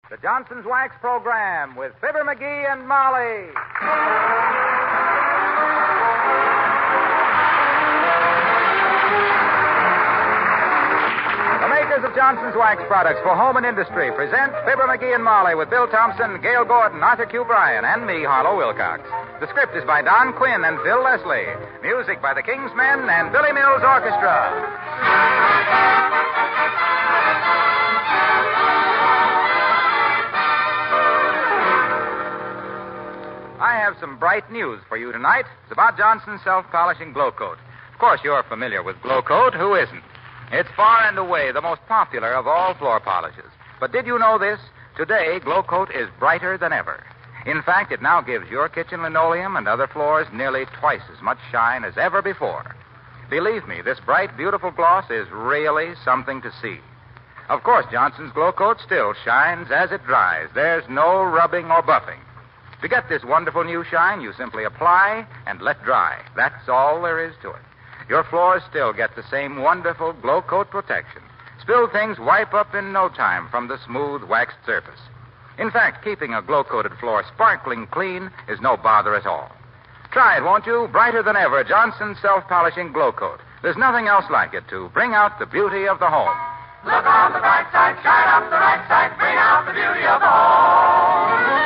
The Johnson's Wax Program with Fibber McGee and Molly. The makers of Johnson's Wax products for home and industry present Fibber McGee and Molly with Bill Thompson, Gail Gordon, Arthur Q. Bryan, and me, Harlow Wilcox. The script is by Don Quinn and Phil Leslie. Music by the King's Men and Billy Mills Orchestra. I have some bright news for you tonight. It's about Johnson's self-polishing glow coat. Of course, you're familiar with glow coat. Who isn't? It's far and away the most popular of all floor polishes. But did you know this? Today, glow coat is brighter than ever. In fact, it now gives your kitchen linoleum and other floors nearly twice as much shine as ever before. Believe me, this bright, beautiful gloss is really something to see. Of course, Johnson's glow coat still shines as it dries. There's no rubbing or buffing. To get this wonderful new shine, you simply apply and let dry. That's all there is to it. Your floors still get the same wonderful glow coat protection. Spilled things wipe up in no time from the smooth, waxed surface. In fact, keeping a glow-coated floor sparkling clean is no bother at all. Try it, won't you? Brighter than ever, Johnson's self-polishing glow coat. There's nothing else like it to bring out the beauty of the home. Look on the bright side, shine up the right side, bring out the beauty of the home.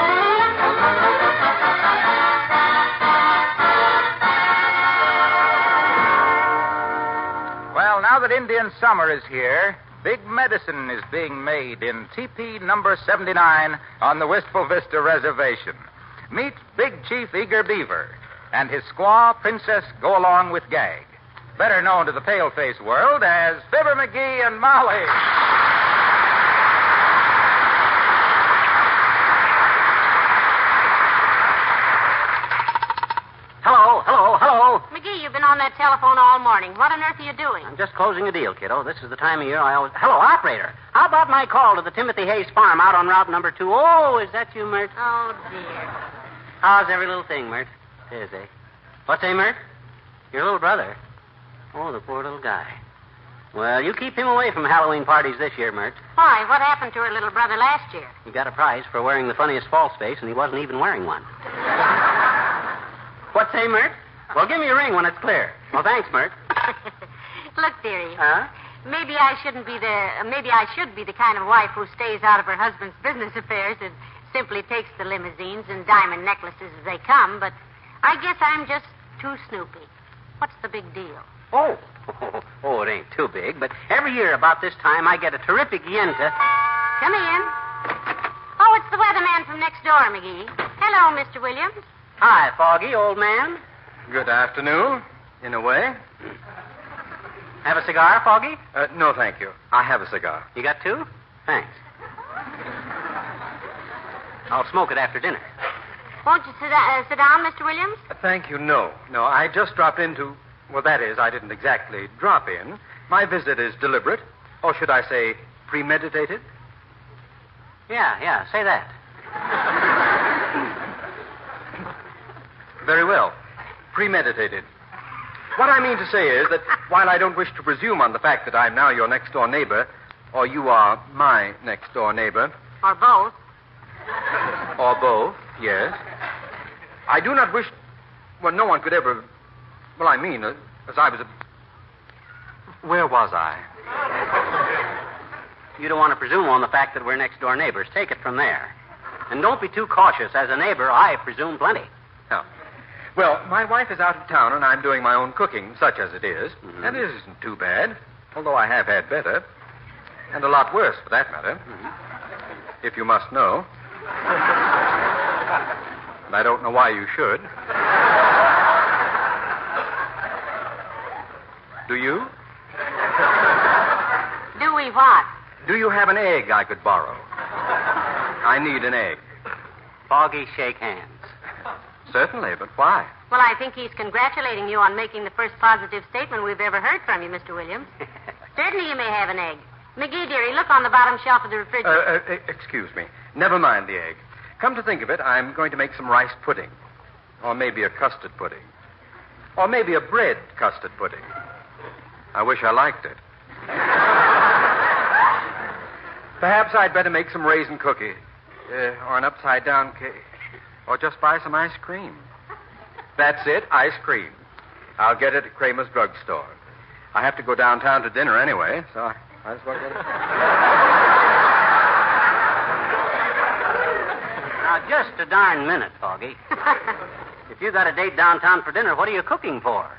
Well, now that Indian summer is here, big medicine is being made in teepee number 79 on the Wistful Vista Reservation. Meet Big Chief Eager Beaver and his squaw, Princess Go-Along with Gag, better known to the pale-face world as Fibber McGee and Molly. Hello. McGee, you've been on that telephone all morning. What on earth are you doing? I'm just closing a deal, kiddo. This is the time of year I always... Hello, operator. How about my call to the Timothy Hayes farm out on Route number 2? Oh, is that you, Mert? Oh, dear. How's every little thing, Mert? It is, eh? What's that, Mert? Your little brother? Oh, the poor little guy. Well, you keep him away from Halloween parties this year, Mert. Why? What happened to her little brother last year? He got a prize for wearing the funniest false face, and he wasn't even wearing one. What's that, Mert? Well, give me a ring when it's clear. Well, thanks, Mert. Look, dearie. Huh? Maybe I should be the kind of wife who stays out of her husband's business affairs and simply takes the limousines and diamond necklaces as they come, but I guess I'm just too snoopy. What's the big deal? Oh, it ain't too big, but every year about this time I get a terrific yenta. Come in. Oh, it's the weatherman from next door, McGee. Hello, Mr. Williams. Hi, Foggy, old man. Good afternoon, in a way. Have a cigar, Foggy? No, thank you. I have a cigar. You got two? Thanks. I'll smoke it after dinner. Won't you sit down, Mr. Williams? Thank you, no. No, I just dropped in to... Well, that is, I didn't exactly drop in. My visit is deliberate. Or should I say premeditated? Yeah, say that. Very well. Premeditated. What I mean to say is that while I don't wish to presume on the fact that I'm now your next-door neighbor, or you are my next-door neighbor... Or both. Or both, yes. I do not wish... Well, no one could ever... Well, I mean, as I was a... Where was I? You don't want to presume on the fact that we're next-door neighbors. Take it from there. And don't be too cautious. As a neighbor, I presume plenty. No. Well, my wife is out of town, and I'm doing my own cooking, such as it is. Mm-hmm. And it isn't too bad, although I have had better. And a lot worse, for that matter. Mm-hmm. If you must know. And I don't know why you should. Do you? Do we what? Do you have an egg I could borrow? I need an egg. Foggy, shake hands. Certainly, but why? Well, I think he's congratulating you on making the first positive statement we've ever heard from you, Mr. Williams. Certainly you may have an egg. McGee, dearie, look on the bottom shelf of the refrigerator. Excuse me. Never mind the egg. Come to think of it, I'm going to make some rice pudding. Or maybe a custard pudding. Or maybe a bread custard pudding. I wish I liked it. Perhaps I'd better make some raisin cookies. Or an upside-down cake. Or just buy some ice cream. That's it, ice cream. I'll get it at Kramer's drugstore. I have to go downtown to dinner anyway, so I might as well get it. Now, just a darn minute, Foggy. If you got a date downtown for dinner, what are you cooking for?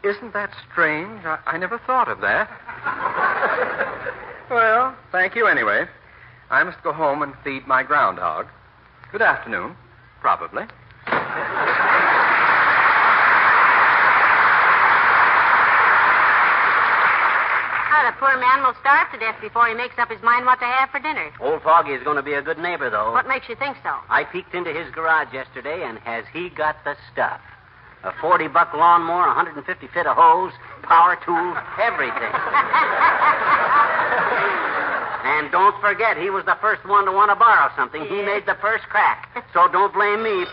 Isn't that strange? I never thought of that. Well, thank you anyway. I must go home and feed my groundhog. Good afternoon. Probably. The poor man will starve to death before he makes up his mind what to have for dinner. Old Foggy is going to be a good neighbor, though. What makes you think so? I peeked into his garage yesterday, and has he got the stuff? A $40 lawnmower, 150 feet of hose, power tools, everything. And don't forget, he was the first one to want to borrow something. He made the first crack. So don't blame me.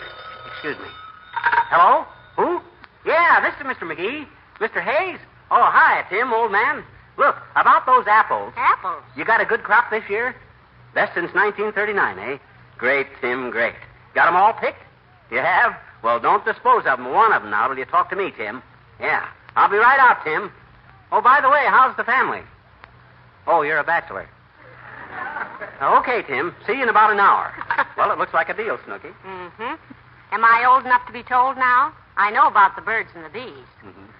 Excuse me. Hello? Who? Yeah, this is Mr. McGee. Mr. Hayes? Oh, hi, Tim, old man. Look, about those apples. Apples? You got a good crop this year? Best since 1939, eh? Great, Tim, great. Got 'em all picked? You have? Well, don't dispose of 'em. One of 'em now till you talk to me, Tim. Yeah. I'll be right out, Tim. Oh, by the way, how's the family? Oh, you're a bachelor. Okay, Tim. See you in about an hour. Well, it looks like a deal, Snooky. Mm-hmm. Am I old enough to be told now? I know about the birds and the bees. Mm-hmm.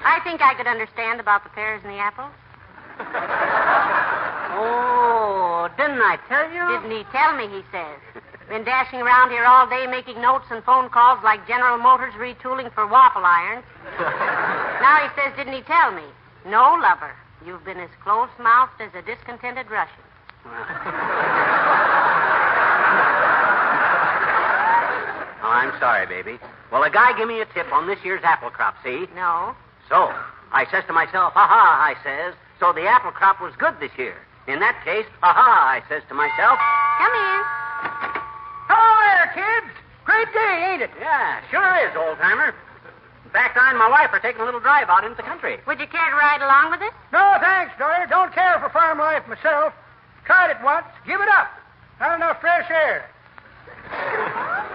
I think I could understand about the pears and the apples. Oh, didn't I tell you? Didn't he tell me, he says. Been dashing around here all day making notes and phone calls like General Motors retooling for waffle irons. Now he says, didn't he tell me? No, lover. You've been as close-mouthed as a discontented Russian. Oh, I'm sorry, baby. Well, a guy gave me a tip on this year's apple crop, see? No. So, I says to myself, aha, I says, so the apple crop was good this year. In that case, aha, I says to myself. Come in. Hello there, kids. Great day, ain't it? Yeah, sure is, old-timer. In fact, I and my wife are taking a little drive out into the country. Would you care to ride along with us? No, thanks, daughter. Don't care for farm life myself. Tried it once. Give it up. Not enough fresh air.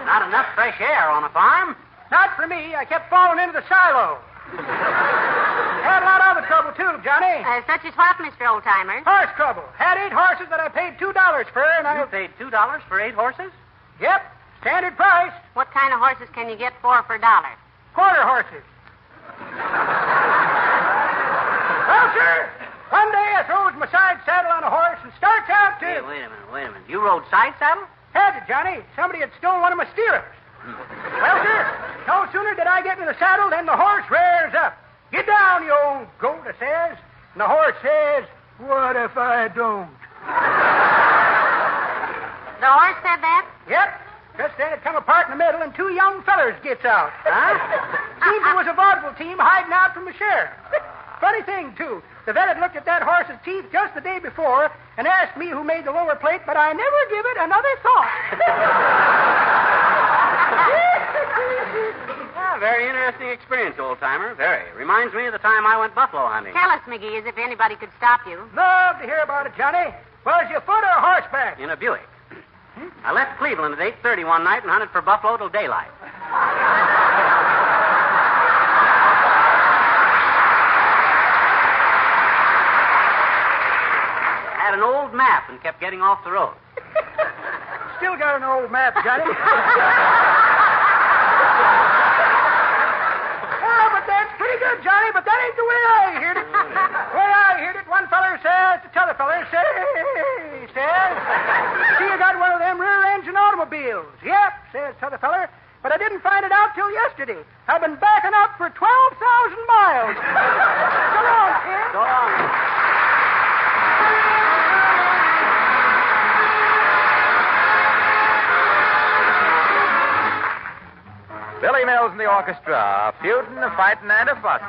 Not enough fresh air on a farm? Not for me. I kept falling into the silo. Had a lot of other trouble, too, Johnny. Such as what, Mr. Oldtimer? Horse trouble. Had 8 horses that I paid $2 for, and I... You paid $2 for 8 horses? Yep. Standard price. What kind of horses can you get for $1? Quarter horses. Well, sir, one day I throws my side saddle on a horse and starts out to... Hey, wait a minute. You rode side saddle? Had it, Johnny. Somebody had stolen one of my steers. Well, sir, no sooner did I get in the saddle than the horse rears up. Get down, you old goat, I says. And the horse says, what if I don't? The horse said that? Yep. Just then it come apart in the middle and 2 young fellers gets out. Huh? Seems it was a vaudeville team hiding out from the sheriff. Funny thing, too. The vet had looked at that horse's teeth just the day before and asked me who made the lower plate, but I never give it another thought. Very interesting experience, old-timer. Very. Reminds me of the time I went buffalo hunting. Tell us, McGee, as if anybody could stop you. Love to hear about it, Johnny. Was you foot or horseback? In a Buick. I left Cleveland at 8:30 one night and hunted for buffalo till daylight. Had an old map and kept getting off the road. Still got an old map, Johnny. But that's pretty good, Johnny, but that ain't the way I heard it. The way I heard it, one feller says to t'other feller, says, see, you got one of them rear-engine automobiles. Yep, says t'other feller, but I didn't find it out till yesterday. I've been backing up for 12,000 miles. So long, kid. So long. Billy Mills and the orchestra, a feuding, a fighting, and a fussing.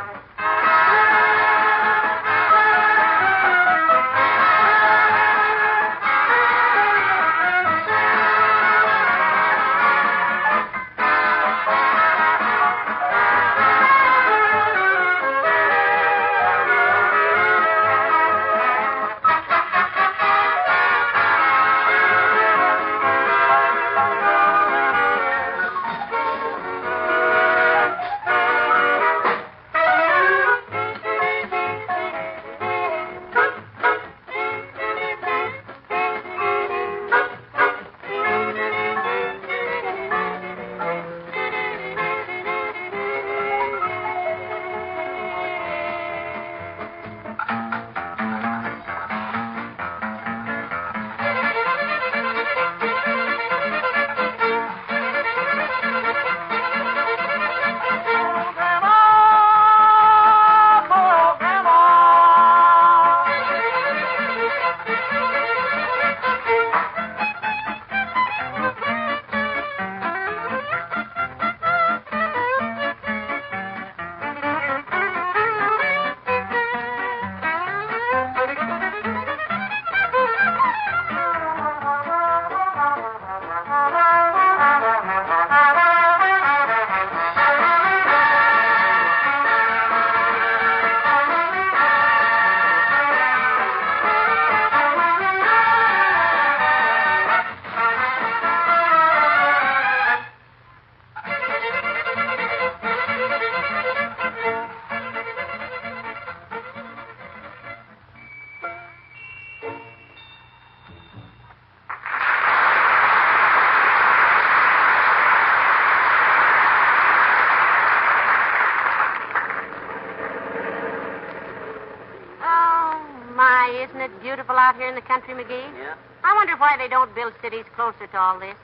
people out here in the country, McGee? Yeah. I wonder why they don't build cities closer to all this.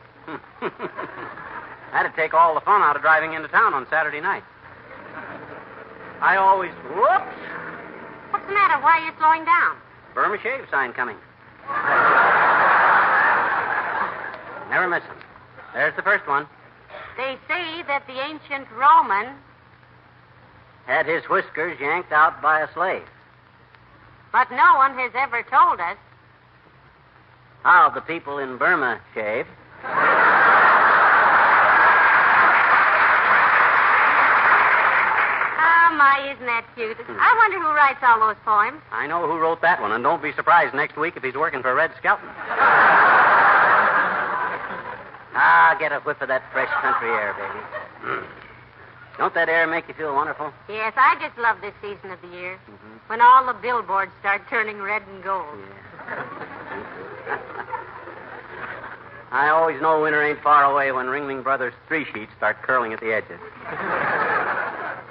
That'd take all the fun out of driving into town on Saturday night. I always... Whoops! What's the matter? Why are you slowing down? Burma shave sign coming. Never miss them. There's the first one. They say that the ancient Roman Had his whiskers yanked out by a slave. But no one has ever told us. How the people in Burma shave. Oh, my, isn't that cute? I wonder who writes all those poems. I know who wrote that one, and don't be surprised next week if he's working for Red Skelton. Get a whiff of that fresh country air, baby. Don't that air make you feel wonderful? Yes, I just love this season of the year. When all the billboards start turning red and gold. Yeah. I always know winter ain't far away when Ringling Brothers 3-sheets start curling at the edges.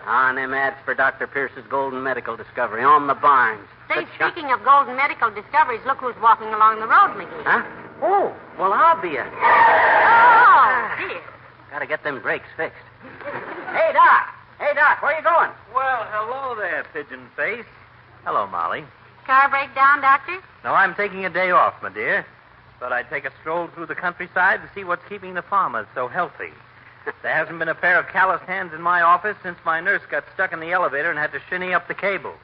And them ads for Dr. Pierce's golden medical discovery on the barns. Say, speaking of golden medical discoveries, look who's walking along the road, McGee. Huh? Oh, well, I'll be a... Oh, dear. Gotta get them brakes fixed. Hey, Doc. Hey, Doc, where you going? Well, hello there, Pigeon Face. Hello, Molly. Car breakdown, Doctor? No, I'm taking a day off, my dear. But I'd take a stroll through the countryside to see what's keeping the farmers so healthy. There hasn't been a pair of calloused hands in my office since my nurse got stuck in the elevator and had to shinny up the cable.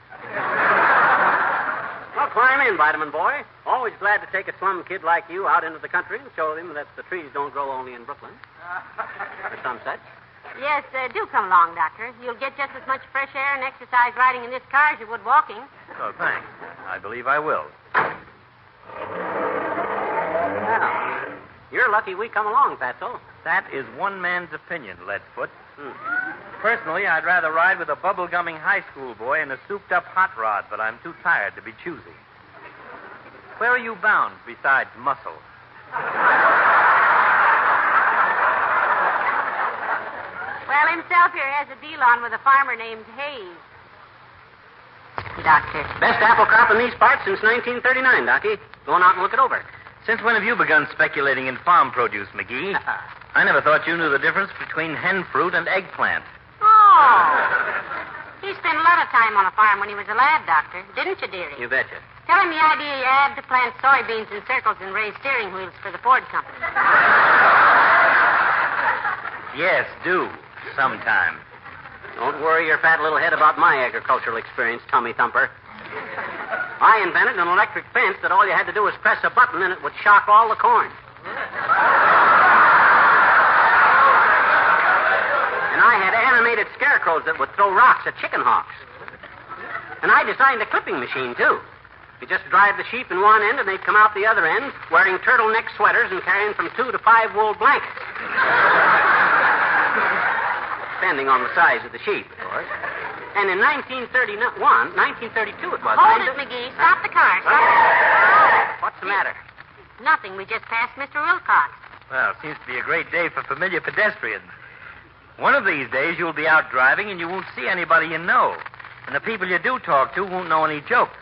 Well, climb in, Vitamin Boy. Always glad to take a slum kid like you out into the country and show him that the trees don't grow only in Brooklyn. Or some such. Yes, do come along, Doctor. You'll get just as much fresh air and exercise riding in this car as you would walking. Oh, thanks. I believe I will. Well, you're lucky we come along, Fatso. That is one man's opinion, Leadfoot. Personally, I'd rather ride with a bubble-gumming high school boy in a souped-up hot rod, but I'm too tired to be choosy. Where are you bound besides muscle? Well, himself here has a deal on with a farmer named Hayes. Doctor. Best apple crop in these parts since 1939, Docky. Going out and look it over. Since when have you begun speculating in farm produce, McGee? I never thought you knew the difference between hen fruit and eggplant. Oh. He spent a lot of time on a farm when he was a lad, Doctor. Didn't you, dearie? You betcha. Tell him the idea you had to plant soybeans in circles and raise steering wheels for the Ford Company. Yes, do. Sometime. Don't worry your fat little head about my agricultural experience, Tummy Thumper. I invented an electric fence that all you had to do was press a button and it would shock all the corn. And I had animated scarecrows that would throw rocks at chicken hawks. And I designed a clipping machine, too. You just drive the sheep in one end and they'd come out the other end wearing turtleneck sweaters and carrying from 2 to 5 wool blankets. Depending on the size of the sheep, of course. And in 1932 it was. Hold it, McGee. Stop the car. Stop it. What's the matter? Nothing. We just passed Mr. Wilcox. Well, it seems to be a great day for familiar pedestrians. One of these days you'll be out driving and you won't see anybody you know. And the people you do talk to won't know any jokes.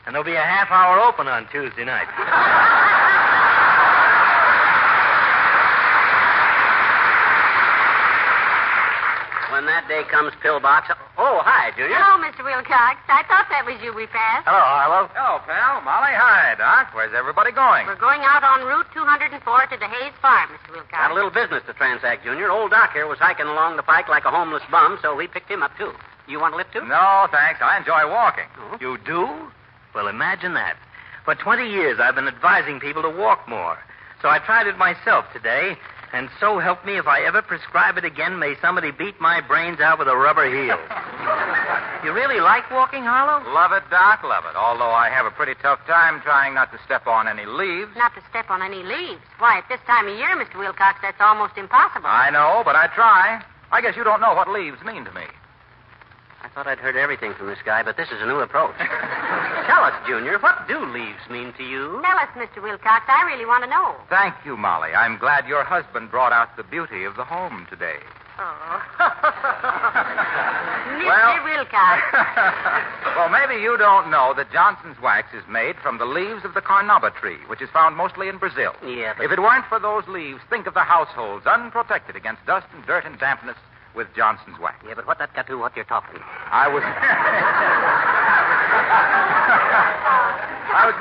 And there'll be a half hour open on Tuesday night. When that day comes, Pillbox. Oh, hi, Junior. Hello, Mr. Wilcox. I thought that was you we passed. Hello, Harlow. Hello, pal. Molly, hi, Doc. Where's everybody going? We're going out on Route 204 to the Hayes Farm, Mr. Wilcox. Got a little business to transact, Junior. Old Doc here was hiking along the pike like a homeless bum, so we picked him up, too. You want a lift, too? No, thanks. I enjoy walking. Oh. You do? Well, imagine that. For 20 years, I've been advising people to walk more. So I tried it myself today, and so help me if I ever prescribe it again, may somebody beat my brains out with a rubber heel. You really like walking, Harlow? Love it, Doc, love it. Although I have a pretty tough time trying not to step on any leaves. Not to step on any leaves. Why, at this time of year, Mr. Wilcox, that's almost impossible. I know, but I try. I guess you don't know what leaves mean to me. I thought I'd heard everything from this guy, but this is a new approach. Tell us, Junior, what do leaves mean to you? Tell us, Mr. Wilcox. I really want to know. Thank you, Molly. I'm glad your husband brought out the beauty of the home today. Oh. Mr. Wilcox. Well, maybe you don't know that Johnson's wax is made from the leaves of the carnauba tree, which is found mostly in Brazil. Yeah, but... If it weren't for those leaves, think of the households unprotected against dust and dirt and dampness with Johnson's wax. Yeah, but what that got to do with what you're talking? I was... I was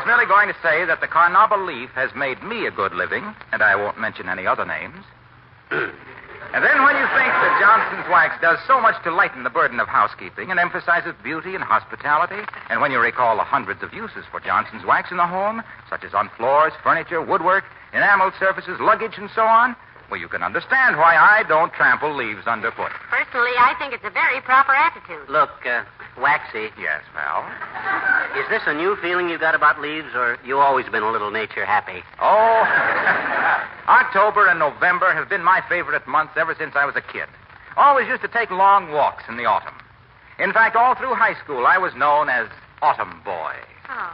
merely going to say that the carnauba leaf has made me a good living, and I won't mention any other names. And then when you think that Johnson's wax does so much to lighten the burden of housekeeping and emphasizes beauty and hospitality, and when you recall the hundreds of uses for Johnson's wax in the home, such as on floors, furniture, woodwork, enameled surfaces, luggage, and so on, well, you can understand why I don't trample leaves underfoot. Personally, I think it's a very proper attitude. Look, Waxy. Yes, Val? Is this a new feeling you got about leaves, or you always been a little nature happy? Oh, October and November have been my favorite months ever since I was a kid. Always used to take long walks in the autumn. In fact, all through high school, I was known as Autumn Boy. Oh.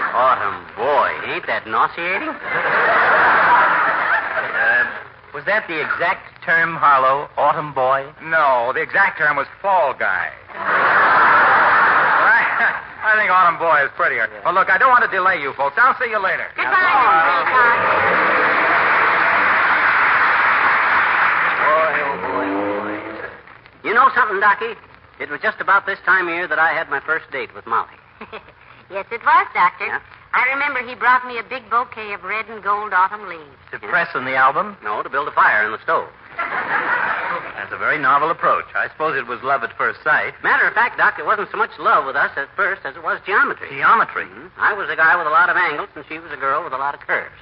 Autumn boy. Ain't that nauseating? Was that the exact term, Harlow? Autumn boy? No, the exact term was fall guy. I think Autumn Boy is prettier. Yeah. Well, look, I don't want to delay you folks. I'll see you later. Goodbye, Mr. Wilcox. Boy, oh boy, oh boy. You know something, Docky? It was just about this time of year that I had my first date with Molly. Yes, it was, Doctor. Yeah? I remember he brought me a big bouquet of red and gold autumn leaves. To press in the album? No, to build a fire in the stove. That's a very novel approach. I suppose it was love at first sight. Matter of fact, Doc, it wasn't so much love with us at first as it was geometry. Geometry? Mm-hmm. I was a guy with a lot of angles, and she was a girl with a lot of curves.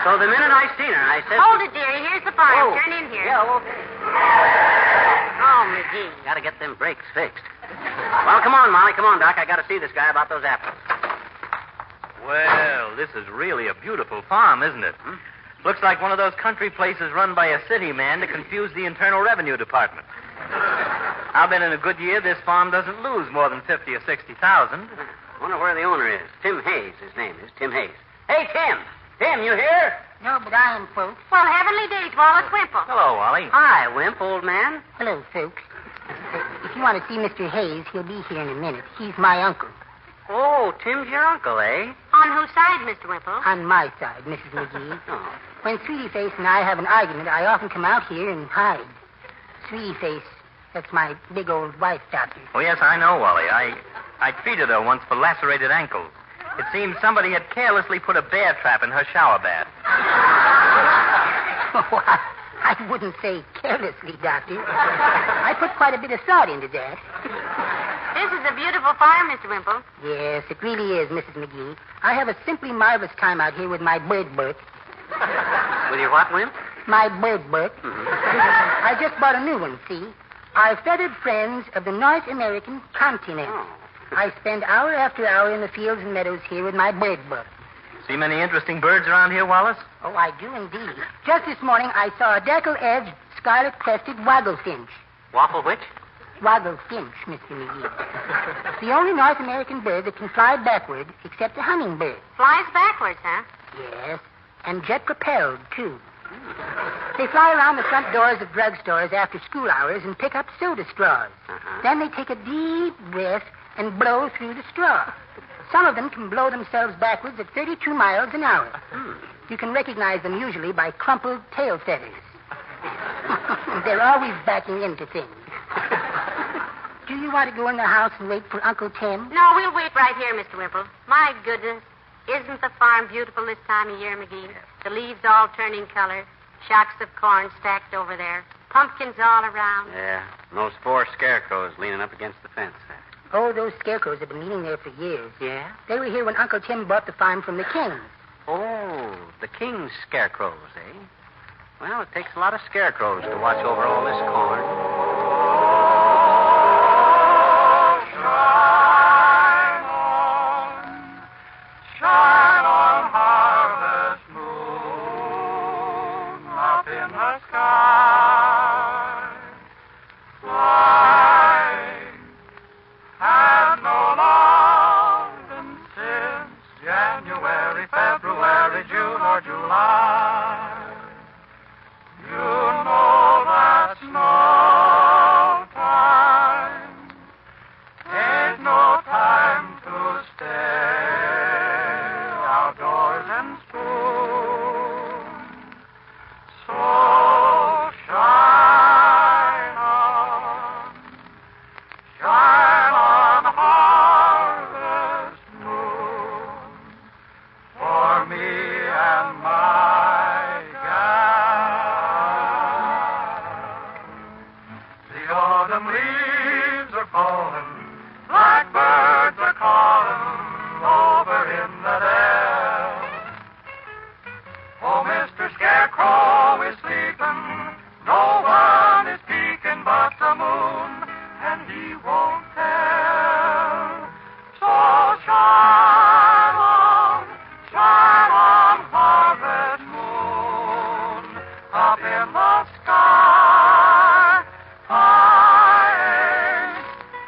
So the minute I seen her, I said... Hold it, dearie. Here's the fire. Oh. Turn in here. Yeah, okay. Oh, McGee. Gotta get them brakes fixed. Well, come on, Molly. Come on, Doc. I gotta see this guy about those apples. Well, this is really a beautiful farm, isn't it? Hmm? Looks like one of those country places run by a city man to confuse the Internal Revenue Department. I'll bet in a good year this farm doesn't lose more than 50 or 60,000. Wonder where the owner is. Tim Hayes, his name is. Tim Hayes. Hey, Tim. Tim, you here? No, but I am, folks. Well, heavenly days, Wallace Wimple. Hello, Wally. Hi, Wimp, old man. Hello, folks. If you want to see Mr. Hayes, he'll be here in a minute. He's my uncle. Oh, Tim's your uncle, eh? On whose side, Mr. Wimple? On my side, Mrs. McGee. Oh. When Sweetie Face and I have an argument, I often come out here and hide. Sweetie Face, that's my big old wife, Doctor. Oh, yes, I know, Wally. I treated her once for lacerated ankles. It seems somebody had carelessly put a bear trap in her shower bath. Oh, I wouldn't say carelessly, Doctor. I put quite a bit of thought into that. This is a beautiful farm, Mr. Wimple. Yes, it really is, Mrs. McGee. I have a simply marvelous time out here with my bird book. With your what, Wimp? My bird book. Mm-hmm. I just bought a new one, see? Our feathered friends of the North American continent. Oh. I spend hour after hour in the fields and meadows here with my bird book. See many interesting birds around here, Wallace? Oh, I do indeed. Just this morning, I saw a deckle-edged, scarlet-crested wagglefinch. Waffle which? Wagglefinch, Mr. McGee. The only North American bird that can fly backward except a hummingbird. Flies backwards, huh? Yes, and jet-propelled, too. They fly around the front doors of drugstores after school hours and pick up soda straws. Uh-huh. Then they take a deep breath and blow through the straw. Some of them can blow themselves backwards at 32 miles an hour. You can recognize them usually by crumpled tail feathers. They're always backing into things. Do you want to go in the house and wait for Uncle Tim? No, we'll wait right here, Mr. Wimple. My goodness. Isn't the farm beautiful this time of year, McGee? The leaves all turning color. Shocks of corn stacked over there. Pumpkins all around. Yeah, and those 4 scarecrows leaning up against the fence there. Oh, those scarecrows have been leaning there for years. Yeah? They were here when Uncle Tim bought the farm from the king. Oh, the king's scarecrows, eh? Well, it takes a lot of scarecrows to watch over all this corn. Shine on, harvest moon, up in the sky. Flying has no longer since January, February, June, or July. shine on the harvest moon for me and my gal. The autumn leaves are falling, blackbirds are calling over in the dell. Oh, Mr. Scarecrow is sleeping, no one is peeking but the moon, and he won't tell. So shine on, harvest moon, up in the sky. I ain't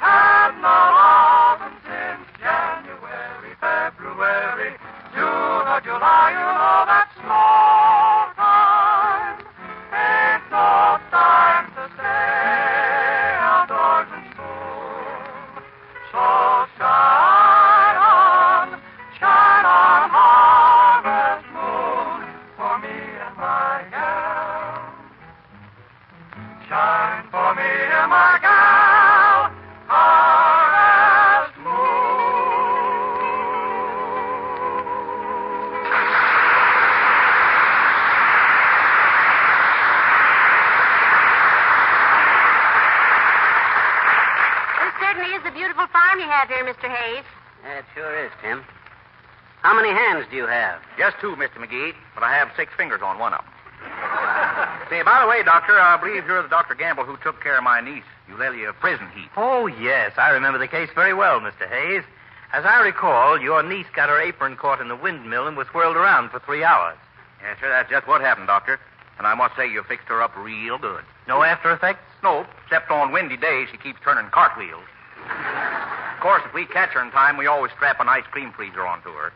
had no lovin' since January, February, June or July. You know that's no time. Ain't no time to stay outdoors and spoon. So shine on, harvest moon for me and my gal. Shine for me and my gal, harvest This certainly is a beautiful farm you have here, Mr. Hayes. It sure is, Tim. How many hands do you have? Just 2, Mr. McGee, but I have 6 fingers on one of them. Say, by the way, Doctor, I believe you're the Dr. Gamble who took care of my niece, Eulalia Prison Heat. Oh, yes. I remember the case very well, Mr. Hayes. As I recall, your niece got her apron caught in the windmill and was whirled around for 3 hours. Yes, sir, that's just what happened, Doctor. And I must say you fixed her up real good. No after effects? Nope, except on windy days she keeps turning cartwheels. Of course, if we catch her in time, we always strap an ice cream freezer onto her.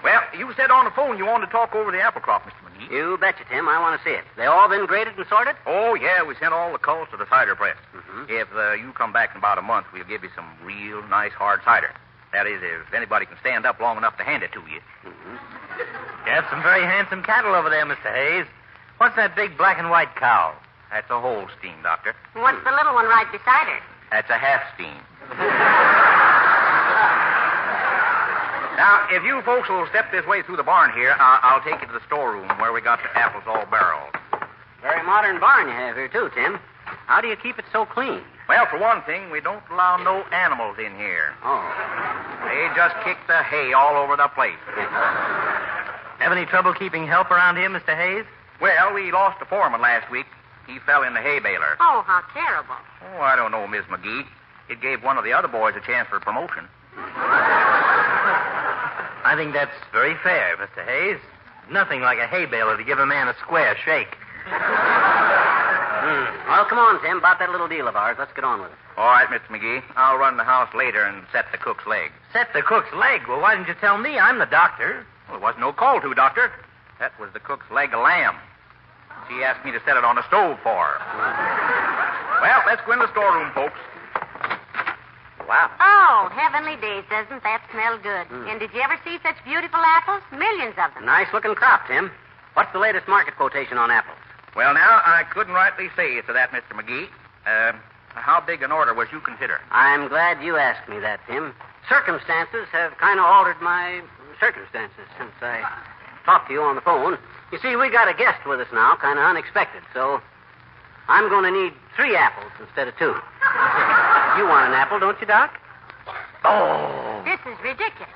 Well, you said on the phone you wanted to talk over the apple crop, Mr. McGee. You betcha, Tim. I want to see it. They all been graded and sorted? Oh, yeah, we sent all the culls to the cider press. Mm-hmm. If you come back in about a month, we'll give you some real nice hard cider. That is, if anybody can stand up long enough to hand it to you. Mm-hmm. You have some very handsome cattle over there, Mr. Hayes. What's that big black and white cow? That's a Holstein, Doctor. What's the little one right beside her? That's a Halfstein. Now, if you folks will step this way through the barn here, I'll take you to the storeroom where we got the apples all barreled. Very modern barn you have here, too, Tim. How do you keep it so clean? Well, for one thing, we don't allow no animals in here. Oh. They just kick the hay all over the place. Have any trouble keeping help around here, Mr. Hayes? Well, we lost the foreman last week. He fell in the hay baler. Oh, how terrible. Oh, I don't know, Miss McGee. It gave one of the other boys a chance for promotion. I think that's very fair, Mr. Hayes. Nothing like a hay baler to give a man a square shake. Well, come on, Tim. About that little deal of ours. Let's get on with it. All right, Mr. McGee. I'll run the house later and set the cook's leg. Set the cook's leg? Well, why didn't you tell me? I'm the doctor. Well, there wasn't no call to, Doctor. That was the cook's leg of lamb. She asked me to set it on the stove for her. Well, let's go in the storeroom, folks. Wow. Oh, heavenly days, doesn't that smell good? And did you ever see such beautiful apples? Millions of them. Nice-looking crop, Tim. What's the latest market quotation on apples? Well, now, I couldn't rightly say to that, Mr. McGee. How big an order was you considering? I'm glad you asked me that, Tim. Circumstances have kind of altered my circumstances since I talked to you on the phone. You see, we got a guest with us now, kind of unexpected, so I'm going to need 3 apples instead of 2. You want an apple, don't you, Doc? Oh! This is ridiculous.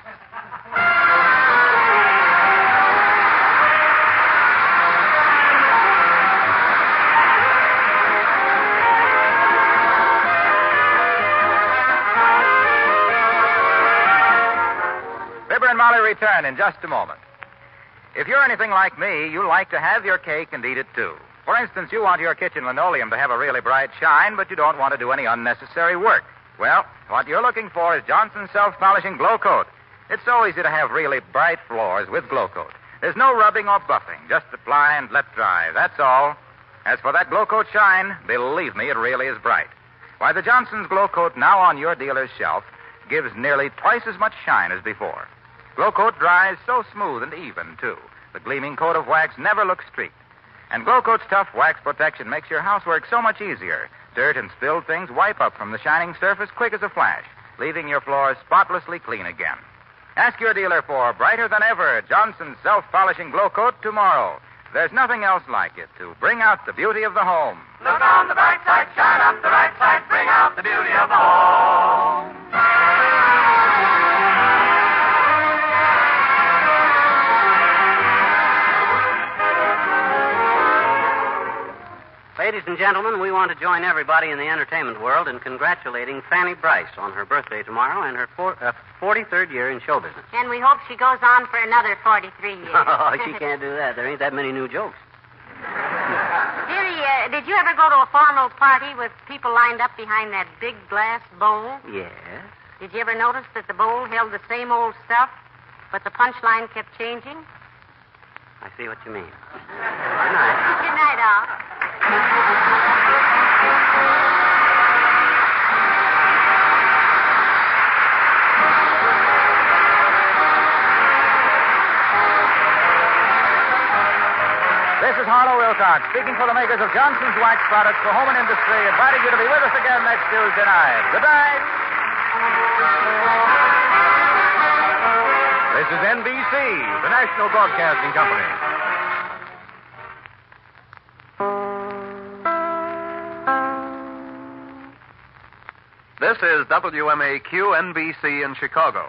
Fibber and Molly return in just a moment. If you're anything like me, you like to have your cake and eat it too. For instance, you want your kitchen linoleum to have a really bright shine, but you don't want to do any unnecessary work. Well, what you're looking for is Johnson's Self-Polishing Glow Coat. It's so easy to have really bright floors with Glow Coat. There's no rubbing or buffing. Just apply and let dry. That's all. As for that Glow Coat shine, believe me, it really is bright. Why, the Johnson's Glow Coat now on your dealer's shelf gives nearly twice as much shine as before. Glow Coat dries so smooth and even, too. The gleaming coat of wax never looks streaked. And Glow Coat's tough wax protection makes your housework so much easier. Dirt and spilled things wipe up from the shining surface quick as a flash, leaving your floors spotlessly clean again. Ask your dealer for brighter than ever Johnson's self-polishing glow coat tomorrow. There's nothing else like it to bring out the beauty of the home. Look on the bright side, shine up the right side, bring out the beauty of the home. Ladies and gentlemen, we want to join everybody in the entertainment world in congratulating Fanny Bryce on her birthday tomorrow and her 43rd year in show business. And we hope she goes on for another 43 years. Oh, she can't do that. There ain't that many new jokes. Dearie, did you ever go to a formal party with people lined up behind that big glass bowl? Yes. Did you ever notice that the bowl held the same old stuff, but the punchline kept changing? I see what you mean. Good night. Good night, Al. This is Harlow Wilcox, speaking for the makers of Johnson's Wax Products for Home and Industry, inviting you to be with us again next Tuesday night. Good night. This is NBC, the National Broadcasting Company. This is WMAQ NBC in Chicago.